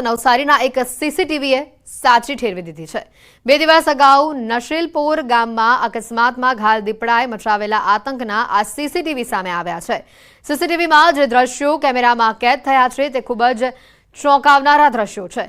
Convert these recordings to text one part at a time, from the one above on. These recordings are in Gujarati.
નવસારીના એક સીસીટીવીએ સાચી ઠેરવી દીધી છે। 2 દિવસ અગાઉ નશીલપુર ગામમાં અકસ્માતમાં ઘાયલ દીપડાએ મચાવેલા આતંકના આ સીસીટીવી સામે આવ્યા છે। સીસીટીવીમાં જે દ્રશ્યો કેમેરામાં કેદ થયા છે તે ખૂબ જ ચોંકાવનારા દ્રશ્યો છે।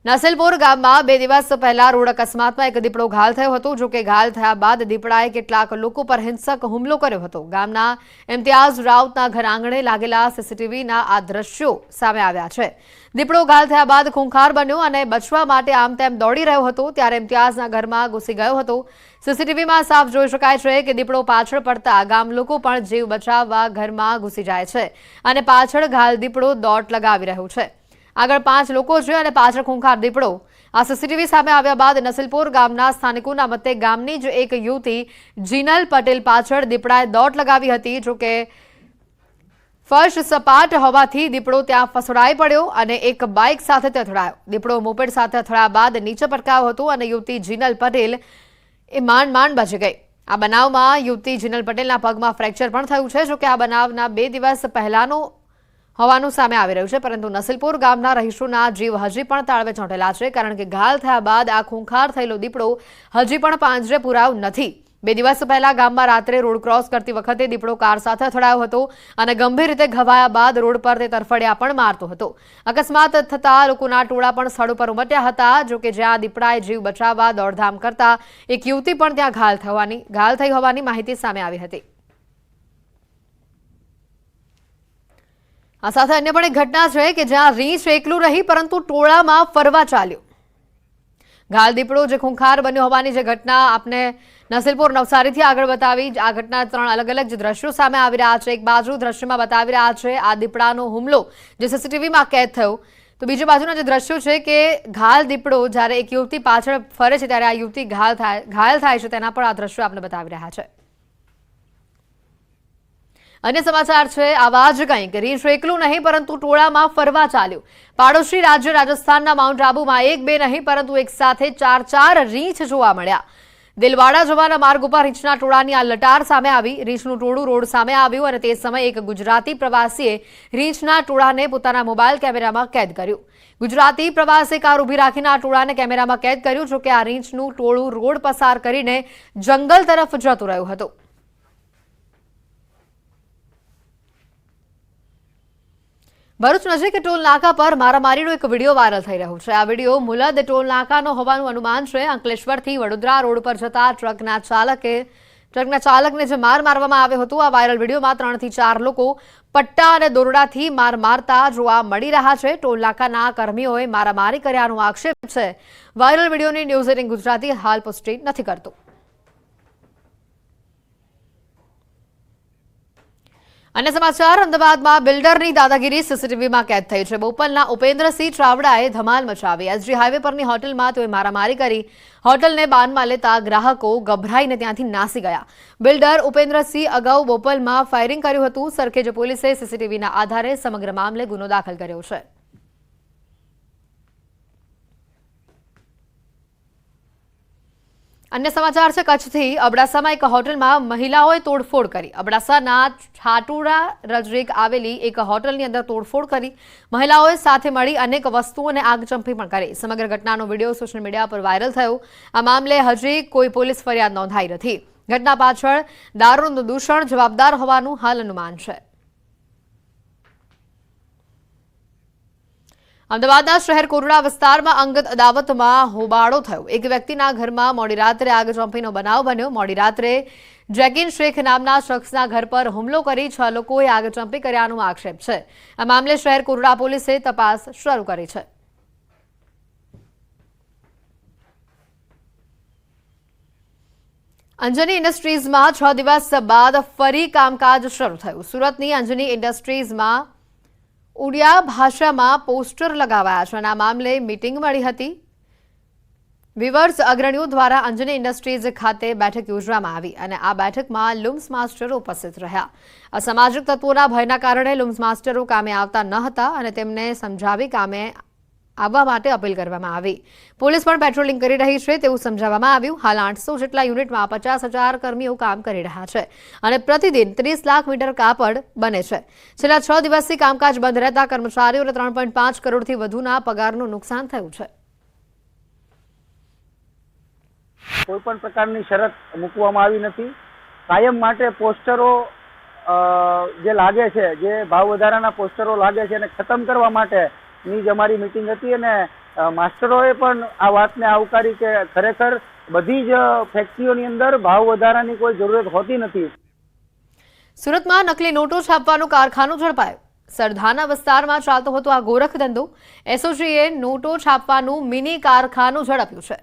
નશીલપુર ગામમાં 2 દિવસ પહેલા રોડ અકસ્માતમાં એક દીપડો ઘાયલ થયો હતો। જો કે ઘાયલ થયા બાદ દીપડાએ કેટલાક લોકો પર હિંસક હુમલો કર્યો હતો। ગામના ઇમ્તિયાઝ રાઉતના ઘર આંગણે લાગેલા સીસીટીવીના આ દ્રશ્યો સામે આવ્યા છે। દીપડો ઘાયલ થયા બાદ ખૂંખાર બન્યો અને બચવા માટે આમ તેમ દોડી રહ્યો હતો ત્યારે ઇમ્તિયાઝના ઘરમાં ઘૂસી ગયો હતો। સીસીટીવીમાં સાફ જોઈ શકાય છે કે દીપડો પાછળ પડતા ગામ લોકો પણ જીવ બચાવવા ઘરમાં ઘૂસી જાય છે અને પાછળ ઘાયલ દીપડો દોટ લગાવી રહ્યો છે। આગળ 5 લોકો છે અને પાછળ ખૂંખાર દીપડો। આ સીસીટીવી સામે આવ્યા બાદ નશીલપુર ગામના સ્થાનિકોના મતે ગામની જ એક યુવતી જીનલ પટેલ પાછળ દીપડાએ દોટ લગાવી હતી। જો કે ફર્શ સપાટ હોવાથી દીપડો ત્યાં ફસડાઈ પડ્યો અને એક બાઇક સાથે તે અથડાયો। દીપડો મોપેડ સાથે અથડાયા બાદ નીચે પટકાયો હતો અને યુવતી જીનલ પટેલ એ માંડ બચી ગઈ। આ બનાવમાં યુવતી જીનલ પટેલના પગમાં ફ્રેક્ચર પણ થયું છે। જો કે આ બનાવના 2 દિવસ પહેલાનો હોવાનું સામે આવી રહ્યું છે, પરંતુ નશીલપુર ગામના રહીશોના જીવ હજી પણ તાળવે ચોંટેલા છે, કારણ કે ઘાયલ થયા બાદ આ ખૂંખાર થયેલો દીપડો હજી પણ પાંજરે પુરાયો નથી। 2 દિવસ પહેલા ગામમાં રાત્રે રોડ ક્રોસ કરતી વખતે દીપડો કાર સાથે અથડાયો હતો અને ગંભીર રીતે ઘવાયા બાદ રોડ પર તે તરફડિયા પણ મારતો હતો। અકસ્માત થતા લોકોના ટોળા પણ સ્થળ પર ઉમટ્યા હતા। જો કે જ્યાં દીપડાએ જીવ બચાવવા દોડધામ કરતા એક યુવતી પણ ત્યાં ઘાયલ થઈ હોવાની માહિતી સામે આવી હતી। આ સાથે અન્ય પણ એક ઘટના છે કે જ્યાં રીંછ એકલું રહી પરંતુ ટોળામાં ફરવા ચાલ્યો। ઘાયલ દીપડો જે ખૂંખાર બન્યો હોવાની જે ઘટના આપને નશીલપુર નવસારીથી આગળ બતાવી। આ ઘટના 3 અલગ અલગ જે દ્રશ્યો સામે આવી રહ્યા છે। એક બાજુ દ્રશ્યમાં બતાવી રહ્યા છે આ દીપડાનો હુમલો જે સીસીટીવીમાં કેદ થયો, તો બીજી બાજુના જે દ્રશ્યો છે કે ઘાયલ દીપડો જ્યારે એક યુવતી પાછળ ફરે છે ત્યારે આ યુવતી ઘાયલ થાય છે, તેના પણ આ દ્રશ્યો આપને બતાવી રહ્યા છે। अन्य समाचार है आवा ज कंईक રીંછ એકલું નહીં પરંતુ ટોળામાં ફરવા ચાલ્યું। પાડોશી રાજ્ય રાજસ્થાનના માઉન્ટ આબુમાં 1-2 નહીં પરંતુ એક સાથે 4 રીંછ જોવા મળ્યા। દિલવાડા જવાના માર્ગ ઉપર રીંછના ટોળાની આ લટાર સામે આવી। રીંછનું ટોળું રોડ સામે આવ્યું અને તે સમયે એક ગુજરાતી પ્રવાસીએ રીંછના ટોળાને પોતાના મોબાઈલ કેમેરામાં કેદ કર્યું। ગુજરાતી પ્રવાસે કાર ઊભી રાખીને આ ટોળાને કેમેરામાં કેદ કર્યું। જો કે આ રીંછનું ટોળું રોડ પસાર કરીને જંગલ તરફ જતું રહ્યું હતું। ભરૂચ નજીક ટોલ નાકા પર મારામારીનો એક વિડીયો વાયરલ થઈ રહ્યો છે। આ વિડીયો મુલદ ટોલ નાકાનો હોવાનું અનુમાન છે। અંકલેશ્વરથી વડોદરા રોડ પર જતા ટ્રકના ચાલકને જે મારવામાં આવ્યો હતો। આ વાયરલ વિડીયોમાં 3 થી 4 લોકો પટ્ટા અને દોરડાથી માર મારતા જોવા મળી રહ્યા છે। ટોલ નાકાના કર્મીઓએ મારામારી કર્યાનો આક્ષેપ છે। વાયરલ વિડીયોની ન્યૂઝ 18 ગુજરાતી હાલ પુષ્ટિ નથી કરતું। अन्य समाचार अमदावादમાં બિલ્ડરની દાદાગીરી સીસીટીવીમાં કેદ થઈ છે। બોપલના ઉપેન્દ્રસિંહ ચાવડાએ ધમાલ મચાવી। એસજી હાઈવે પરની હોટલમાં તેઓએ મારામારી કરી। હોટલને બાનમાં લેતા ગ્રાહકો ગભરાઈને ત્યાંથી નાસી ગયા। બિલ્ડર ઉપેન્દ્રસિંહ અગાઉ બોપલમાં ફાયરિંગ કર્યું હતું। સરખેજ પોલીસે સીસીટીવીના આધારે સમગ્ર મામલે ગુનો દાખલ કર્યો છે। अन्य समाचार है कच्छथी अबड़ासामां एक होटलमां महिलाओए तोड़फोड़ करी। अबड़ासाना छाटुड़ा नजीक आवेली एक होटलनी अंदर तोड़फोड़ करी। महिलाओए साथे मळी अनेक वस्तुओने आगचंपी पण करी। समग्र घटनानो विडियो सोशल मीडिया पर वायरल थयो। आ मामले हजी कोई पोलीस फरियाद नोंधाई नथी। घटना पाछळ दारूનું દૂષણ જવાબદાર હોવાનું હાલ અનુમાન છે। અમદાવાદના શહેર કોરડા વિસ્તારમાં અંગત અદાવતમાં હોબાળો થયો। એક વ્યક્તિના ઘરમાં મોડી રાત્રે આગચંપીનો બનાવ બન્યો। મોડી રાત્રે જેકિન શેખ નામના શખ્સના ઘર પર હુમલો કરી 6 લોકોએ આગચંપી કર્યાનો આક્ષેપ છે। આ મામલે શહેર કોરડા પોલીસે તપાસ શરૂ કરી છે। અંજની ઇન્ડસ્ટ્રીઝમાં 6 દિવસ બાદ ફરી કામકાજ શરૂ થયું। સુરતની અંજની ઇન્ડસ્ટ્રીઝમાં ઉડિયા ભાષામાં પોસ્ટર લગાવાયા છે અને આ મામલે મીટિંગ મળી હતી। વિવર્સ અગ્રણીઓ દ્વારા અંજની ઇન્ડસ્ટ્રીઝ ખાતે બેઠક યોજવામાં આવી અને આ બેઠકમાં લુમ્સ માસ્ટરો ઉપસ્થિત રહ્યા। અસામાજિક તત્વોના ભયના કારણે લુમ્સ માસ્ટરો કામે આવતા ન હતા અને તેમને સમજાવી કામે આવવા માટે અપીલ કરવામાં આવી। પોલીસ પણ પેટ્રોલિંગ કરી રહી છે તેવું સમજાવવામાં આવ્યું। હાલ 800 જેટલા યુનિટમાં 50,000 કર્મીઓ કામ કરી રહ્યા છે અને પ્રતિદિન 30 લાખ મીટર કાપડ બને છે। છેલ્લા 6 દિવસથી કામકાજ બંધ રહેતા કર્મચારીઓને 3.5 કરોડથી વધુના પગારનું નુકસાન થયું છે। કોઈપણ પ્રકારની શરત મૂકવામાં આવી નથી। કાયમ માટે પોસ્ટરો જે લાગે છે, જે ભાવ વધારાના પોસ્ટરો લાગે છે એને ખતમ કરવા માટેની જ અમારી મીટિંગ હતી અને માસ્ટરોએ પણ આ વાતને આવકારી કે ખરેખર બધી જ ફેક્ટરીઓની અંદર ભાવ વધારાની કોઈ જરૂરત હોતી નથી। સુરતમાં નકલી નોટો છાપવાનું કારખાનું ઝડપાયું। સરધાના વિસ્તારમાં ચાલતો હતો આ ગોરખ ધંધો। એસઓજીએ નોટો છાપવાનું મિની કારખાનું ઝડપ્યું છે।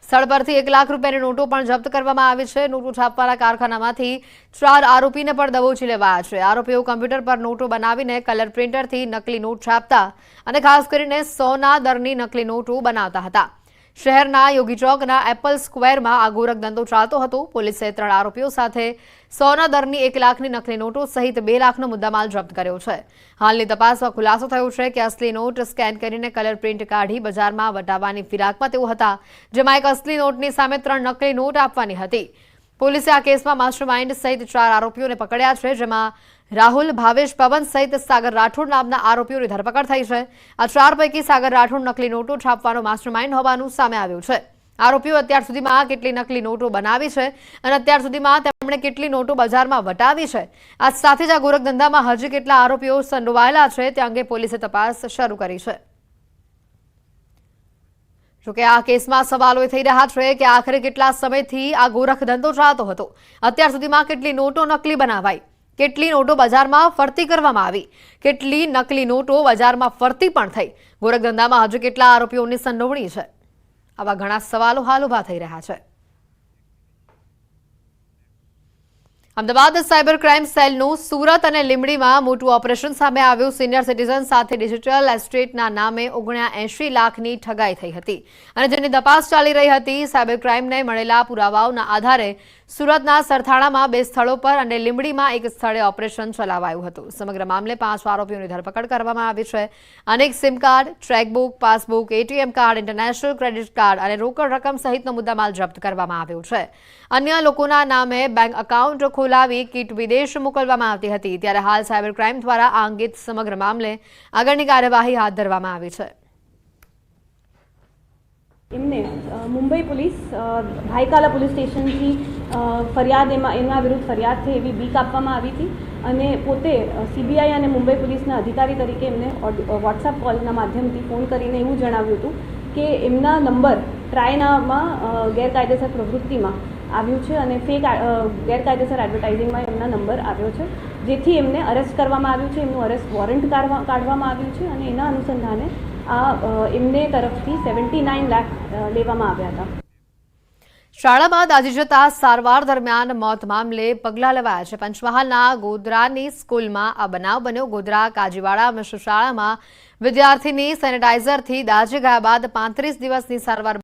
સ્થળ પરથી 1 લાખ રૂપિયાની નોટો પણ જપ્ત કરવામાં આવી છે। નોટો છાપવાના કારખાનામાંથી 4 આરોપીને પણ દબોચી લેવાયા છે। આરોપીઓ કમ્પ્યુટર પર નોટો બનાવીને કલર પ્રિન્ટરથી નકલી નોટ છાપતા અને ખાસ કરીને 100ના દરની નકલી નોટો બનાવતા હતા। શહેરના યોગી ચોકના એપલ સ્ક્વેરમાં આ ગોરખ ધંધો ચાલતો હતો। પોલીસે 3 આરોપીઓ સાથે 100ના દરની 1 લાખની નકલી નોટો સહિત 2 લાખનો મુદ્દામાલ જપ્ત કર્યો છે। હાલની તપાસમાં ખુલાસો થયો છે કે અસલી નોટ સ્કેન કરીને કલર પ્રિન્ટ કાઢી બજારમાં વટાવવાની ફિરાકમાં તેઓ હતા, જેમાં એક અસલી નોટની સામે 3 નકલી નોટ આપવાની હતી। પોલીસે આ કેસમાં માસ્ટરમાઇન્ડ સહિત 4 આરોપીઓને પકડ્યા છે, જેમાં રાહુલ, ભાવેશ, પવન સહિત સાગર રાઠોડ નામના આરોપીઓની ધરપકડ થઈ છે। આ 4 પૈકી સાગર રાઠોડ નકલી નોટો છાપવાનો માસ્ટરમાઇન્ડ હોવાનું સામે આવ્યું છે। આરોપીઓ અત્યાર સુધીમાં કેટલી નકલી નોટો બનાવી છે અને અત્યાર સુધીમાં તેમણે કેટલી નોટો બજારમાં વટાવી છે, આ સાથે જ આ ગોરખ ધંધામાં હજી કેટલા આરોપીઓ સંડોવાયેલા છે તે અંગે પોલીસે તપાસ શરૂ કરી છે। જોકે આ કેસમાં સવાલો એ થઈ રહ્યા છે કે આખરે કેટલા સમયથી આ ગોરખ ધંધો ચાલતો હતો, અત્યાર સુધીમાં કેટલી નોટો નકલી બનાવાઈ, કેટલી નોટો બજારમાં ફરતી કરવામાં આવી, કેટલી નકલી નોટો બજારમાં ફરતી પણ થઈ, ગોરખ ધંધામાં હજી કેટલા આરોપીઓની સંડોવણી છે, આવા ઘણા સવાલો હાલ ઉભા થઈ રહ્યા છે। અમદાવાદ સાયબર ક્રાઇમ સેલનું સુરત અને લીંબડીમાં મોટું ઓપરેશન સામે આવ્યું। સિનિયર સિટીઝન સાથે ડિજિટલ એસ્ટેટના નામે 79 લાખની ઠગાઈ થઈ હતી અને જેની તપાસ ચાલી રહી હતી। સાયબર ક્રાઇમને મળેલા પુરાવાઓના આધારે સુરતના સરથાણામાં 2 સ્થળો પર અને લીંબડીમાં 1 સ્થળે ઓપરેશન ચલાવાયું હતું। સમગ્ર મામલે 5 આરોપીઓની ધરપકડ કરવામાં આવી છે। અનેક સિમ કાર્ડ, ટ્રેકબુક, passbook, ATM card, international credit card અને રોકડ રકમ સહિતનો મુદ્દામાલ જપ્ત કરવામાં આવ્યો છે। અન્ય લોકોના નામે બેંક એકાઉન્ટ ખોલાવી કીટ વિદેશ મોકલવામાં આવતી હતી, ત્યારે હાલ સાયબર ક્રાઇમ દ્વારા આ અંગે સમગ્ર મામલે આગળની કાર્યવાહી હાથ ધરવામાં આવી છે। એમને મુંબઈ પોલીસ ભાઈકાલા પોલીસ સ્ટેશનથી ફરિયાદ એમના વિરુદ્ધ ફરિયાદ થઈ એવી બીક આપવામાં આવી હતી અને પોતે સીબીઆઈ અને મુંબઈ પોલીસના અધિકારી તરીકે એમને વોટ્સઅપ કોલના માધ્યમથી ફોન કરીને એવું જણાવ્યું હતું કે એમના નંબર ટ્રાયનામાં ગેરકાયદેસર પ્રવૃત્તિમાં આવ્યું છે અને ફેક ગેરકાયદેસર એડવર્ટાઇઝિંગમાં એમના નંબર આવ્યો છે, જેથી એમને અરેસ્ટ કરવામાં આવ્યું છે। એમનું અરેસ્ટ વોરંટ કાઢવામાં આવ્યું છે અને એના અનુસંધાને આ એમને તરફથી 79 લાખ લેવામાં આવ્યા હતા। શાળામાં દાઝી જતા સારવાર દરમિયાન મોત મામલે પગલાં લેવાયા છે। પંચમહાલના ગોધરાની સ્કૂલમાં આ બનાવ બન્યો। ગોધરા કાજીવાડા મિશ્ર શાળામાં વિદ્યાર્થીની સેનેટાઇઝરથી દાઝી ગયા બાદ 35 દિવસની સારવાર